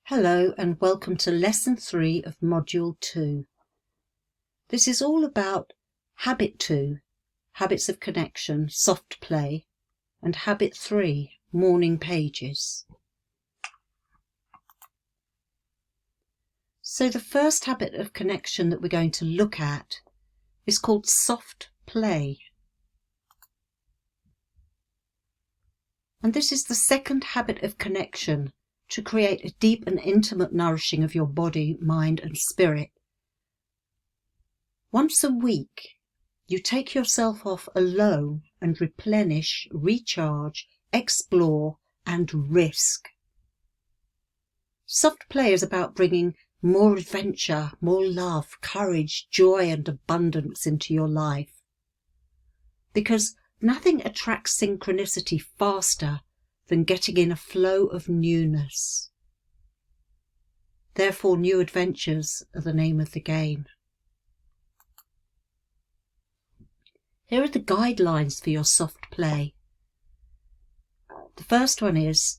Hello and welcome to Lesson 3 of Module 2. This is all about Habit 2, Habits of Connection, Soft Play, and Habit 3, Morning Pages. So the first habit of connection that we're going to look at is called soft play. And this is the second habit of connection to create a deep and intimate nourishing of your body, mind and spirit. Once a week, you take yourself off alone and replenish, recharge, explore and risk. Soft play is about bringing more adventure, more love, courage, joy and abundance into your life. Because nothing attracts synchronicity faster than getting in a flow of newness. Therefore, new adventures are the name of the game. Here are the guidelines for your soft play. The first one is,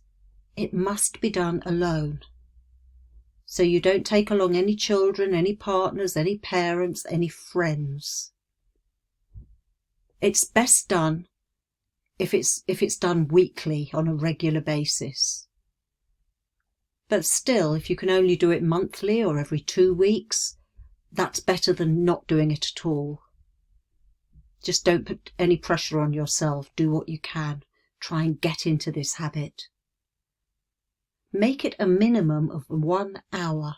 it must be done alone. So you don't take along any children, any partners, any parents, any friends. It's best done if it's done weekly on a regular basis. But still, if you can only do it monthly or every 2 weeks, that's better than not doing it at all. Just don't put any pressure on yourself. Do what you can. Try and get into this habit. Make it a minimum of 1 hour.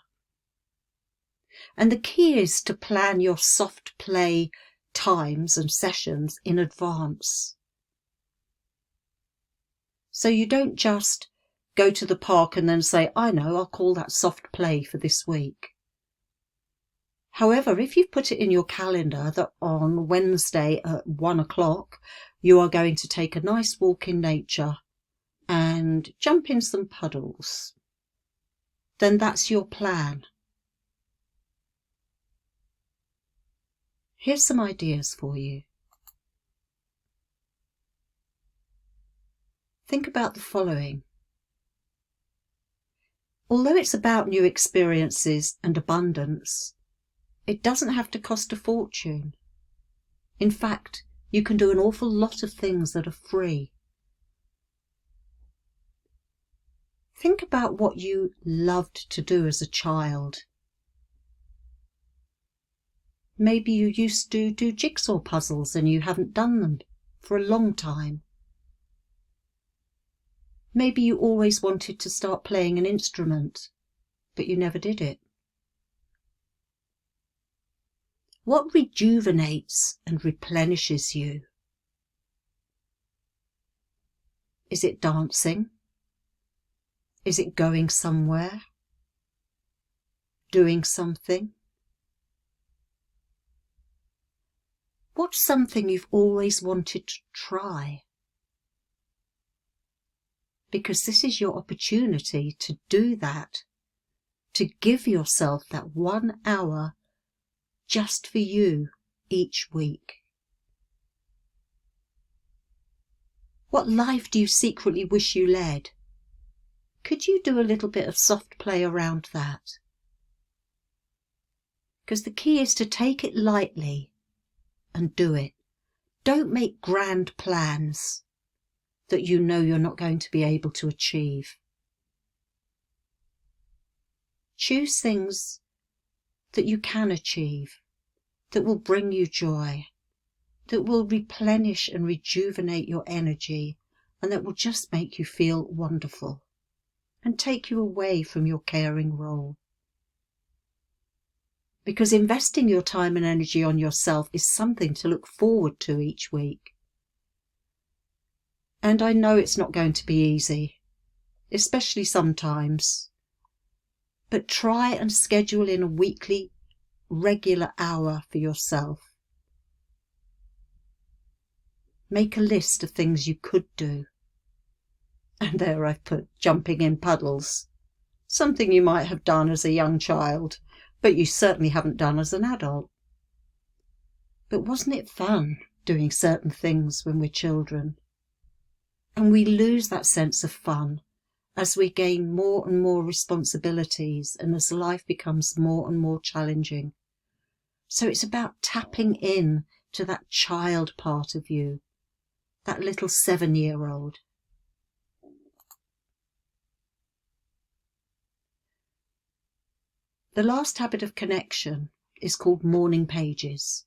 And the key is to plan your soft play times and sessions in advance. So you don't just go to the park and then say, I know, I'll call that soft play for this week. However, if you've put it in your calendar that on Wednesday at 1 o'clock, you are going to take a nice walk in nature and jump in some puddles, then that's your plan. Here's some ideas for you. Think about the following. Although it's about new experiences and abundance, it doesn't have to cost a fortune. In fact, you can do an awful lot of things that are free. Think about what you loved to do as a child. Maybe you used to do jigsaw puzzles and you haven't done them for a long time. Maybe you always wanted to start playing an instrument, but you never did it. What rejuvenates and replenishes you? Is it dancing? Is it going somewhere? Doing something? What's something you've always wanted to try? Because this is your opportunity to do that, to give yourself that 1 hour just for you each week. What life do you secretly wish you led? Could you do a little bit of soft play around that? Because the key is to take it lightly and do it. Don't make grand plans that you know you're not going to be able to achieve. Choose things that you can achieve, that will bring you joy, that will replenish and rejuvenate your energy, and that will just make you feel wonderful and take you away from your caring role. Because investing your time and energy on yourself is something to look forward to each week. And I know it's not going to be easy, especially sometimes. But try and schedule in a weekly, regular hour for yourself. Make a list of things you could do. And there I've put jumping in puddles. Something you might have done as a young child, but you certainly haven't done as an adult. But wasn't it fun doing certain things when we're children? And we lose that sense of fun as we gain more and more responsibilities and as life becomes more and more challenging. So it's about tapping in to that child part of you, that little 7-year-old. The last habit of connection is called morning pages.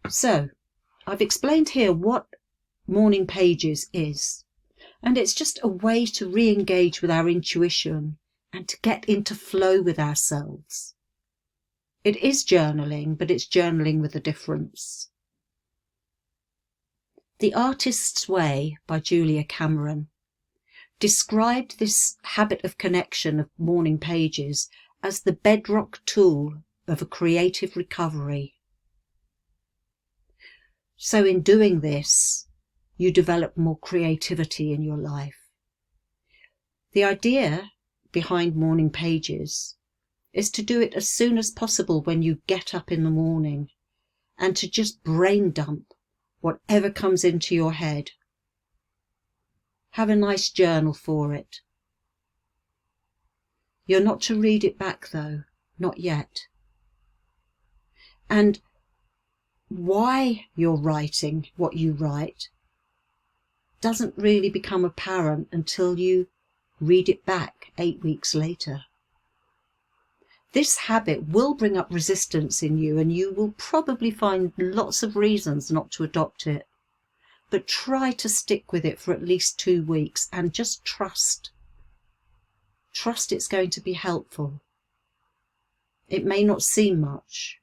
So, I've explained here what morning pages is, and it's just a way to re-engage with our intuition and to get into flow with ourselves. It is journaling, but it's journaling with a difference. The Artist's Way by Julia Cameron described this habit of connection of morning pages as the bedrock tool of a creative recovery. So in doing this, you develop more creativity in your life. The idea behind morning pages is to do it as soon as possible when you get up in the morning, and to just brain dump whatever comes into your head. Have a nice journal for it. You're not to read it back though, not yet. And why you're writing what you write doesn't really become apparent until you read it back 8 weeks later. This habit will bring up resistance in you, and you will probably find lots of reasons not to adopt it. But try to stick with it for at least 2 weeks and just trust. Trust it's going to be helpful. It may not seem much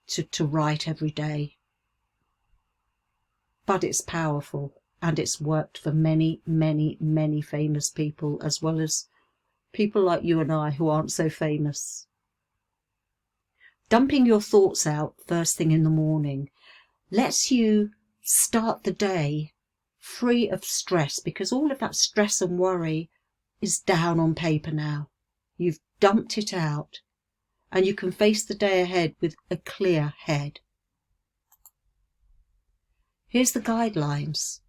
to write every day, but it's powerful, and it's worked for many, many, many famous people, as well as people like you and I who aren't so famous. Dumping your thoughts out first thing in the morning lets you start the day free of stress, because all of that stress and worry is down on paper now. You've dumped it out, and you can face the day ahead with a clear head. Here's the guidelines.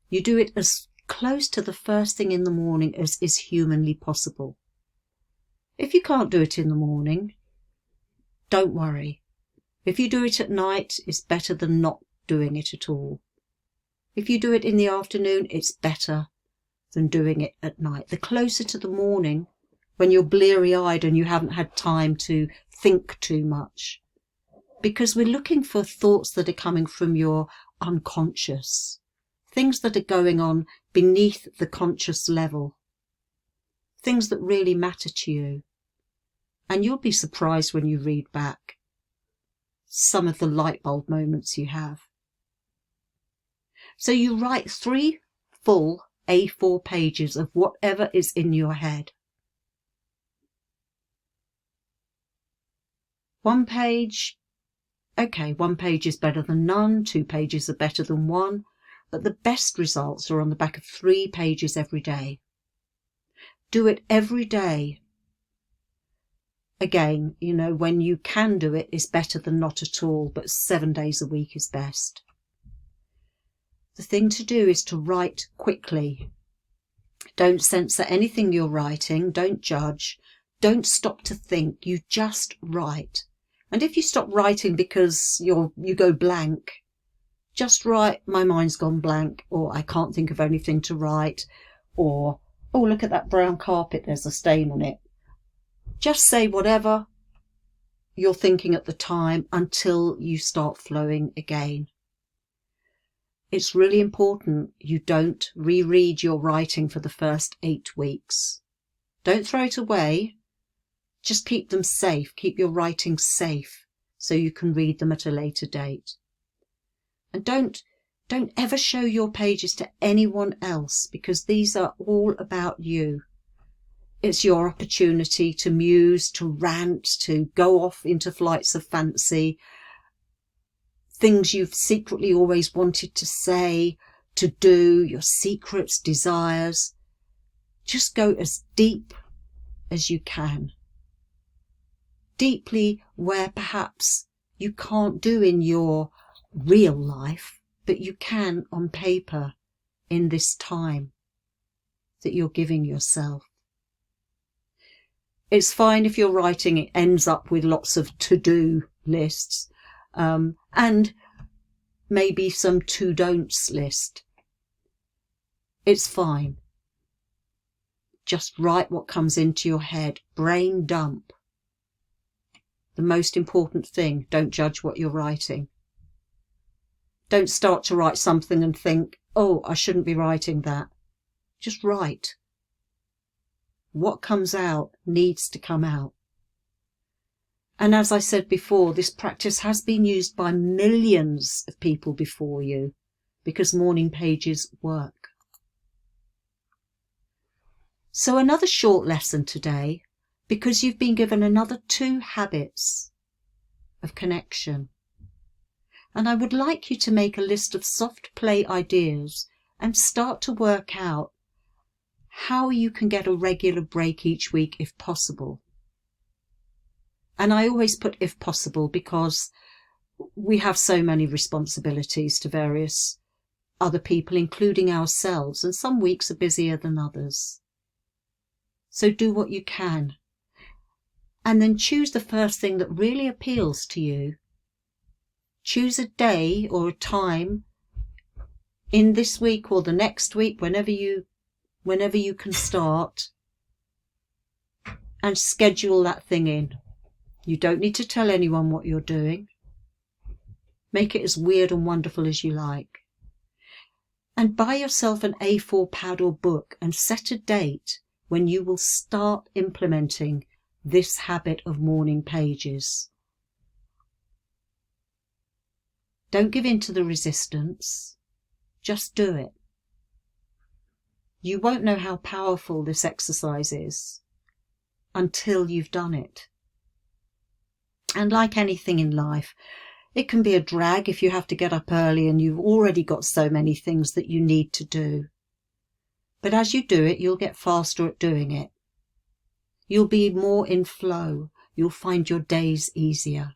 You do it as close to the first thing in the morning as is humanly possible. If you can't do it in the morning, don't worry. If you do it at night, it's better than not doing it at all. If you do it in the afternoon, it's better than doing it at night. The closer to the morning, when you're bleary-eyed and you haven't had time to think too much, because we're looking for thoughts that are coming from your unconscious, things that are going on beneath the conscious level, things that really matter to you. And you'll be surprised when you read back some of the light bulb moments you have. So you write 3 full A4 pages of whatever is in your head. 1 page, okay, 1 page is better than none, 2 pages are better than 1, but the best results are on the back of 3 pages every day. Do it every day. Again, you know, when you can do it, it's better than not at all, but 7 days a week is best. The thing to do is to write quickly. Don't censor anything you're writing, don't judge, don't stop to think, you just write. And if you stop writing because you go blank, just write, my mind's gone blank, or I can't think of anything to write, or, oh, look at that brown carpet, there's a stain on it. Just say whatever you're thinking at the time until you start flowing again. It's really important you don't reread your writing for the first 8 weeks. Don't throw it away. Just keep them safe. Keep your writing safe so you can read them at a later date. And don't ever show your pages to anyone else, because these are all about you. It's your opportunity to muse, to rant, to go off into flights of fancy, things you've secretly always wanted to say, to do, your secrets, desires. Just go as deep as you can. Deeply where perhaps you can't do in your real life, but you can on paper in this time that you're giving yourself. It's fine if you're writing, it ends up with lots of to-do lists, and maybe some to-don'ts list. It's fine. Just write what comes into your head. Brain dump. The most important thing, don't judge what you're writing. Don't start to write something and think, oh, I shouldn't be writing that. Just write. What comes out needs to come out. And as I said before, this practice has been used by millions of people before you because morning pages work. So another short lesson today, because you've been given another 2 habits of connection. And I would like you to make a list of soft play ideas and start to work out how you can get a regular break each week if possible. And I always put if possible because we have so many responsibilities to various other people, including ourselves, and some weeks are busier than others. So do what you can. And then choose the first thing that really appeals to you. Choose a day or a time in this week or the next week, whenever you can start, and schedule that thing in. You don't need to tell anyone what you're doing. Make it as weird and wonderful as you like. And buy yourself an A4 pad or book and set a date when you will start implementing this habit of morning pages. Don't give in to the resistance. Just do it. You won't know how powerful this exercise is until you've done it. And like anything in life, it can be a drag if you have to get up early and you've already got so many things that you need to do. But as you do it, you'll get faster at doing it. You'll be more in flow. You'll find your days easier.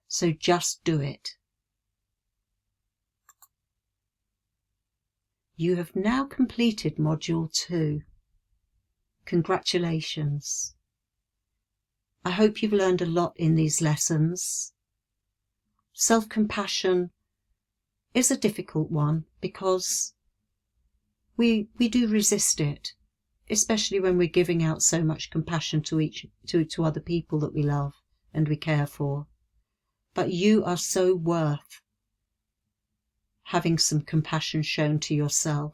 So just do it. You have now completed Module 2. Congratulations. I hope you've learned a lot in these lessons. Self-compassion is a difficult one because we do resist it, especially when we're giving out so much compassion to other people that we love and we care for. But you are so worth having some compassion shown to yourself,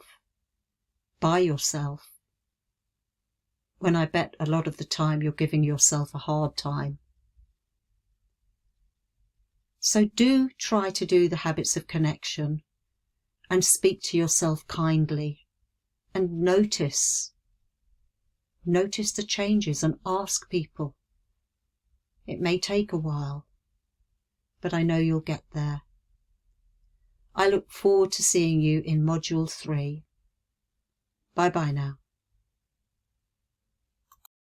by yourself, when I bet a lot of the time you're giving yourself a hard time. So do try to do the habits of connection and speak to yourself kindly and notice the changes and ask people. It may take a while, but I know you'll get there. I look forward to seeing you in Module 3. Bye-bye now.